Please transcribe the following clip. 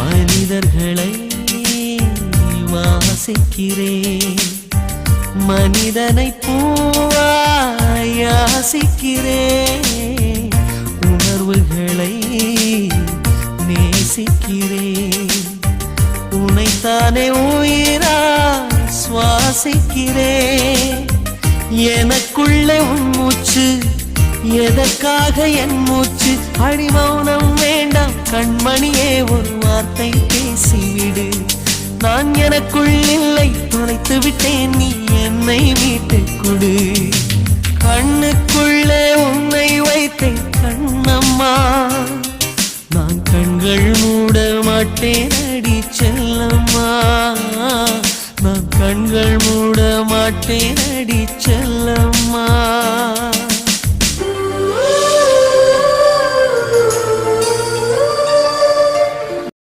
மனிதர்களை வாசிக்கிறேன், மனிதனை பூவாய் யாசிக்கிறேன், உணர்வுகளை நேசிக்கிறேன், உனைத்தானே உயிராய் சுவாசிக்கிறேன். எனக்குள்ளே உன் மூச்சு, எதற்காக என் மூச்சு? அடிமௌனம் வேண்டாம் கண்மணியே, ஒரு வார்த்தை பேசிவிடு. நான் எனக்குள் இல்லை, தொலைத்து விட்டேன், நீ என்னை மீட்டுக் கொடு. கண்ணுக்குள்ளே உன்னை வைத்தேன் கண்ணம்மா, நான் கண்கள் மூட மாட்டேன் அடி செல்லம்மா, நான் கண்கள் மூட மாட்டேன் அடி செல்லம்மா.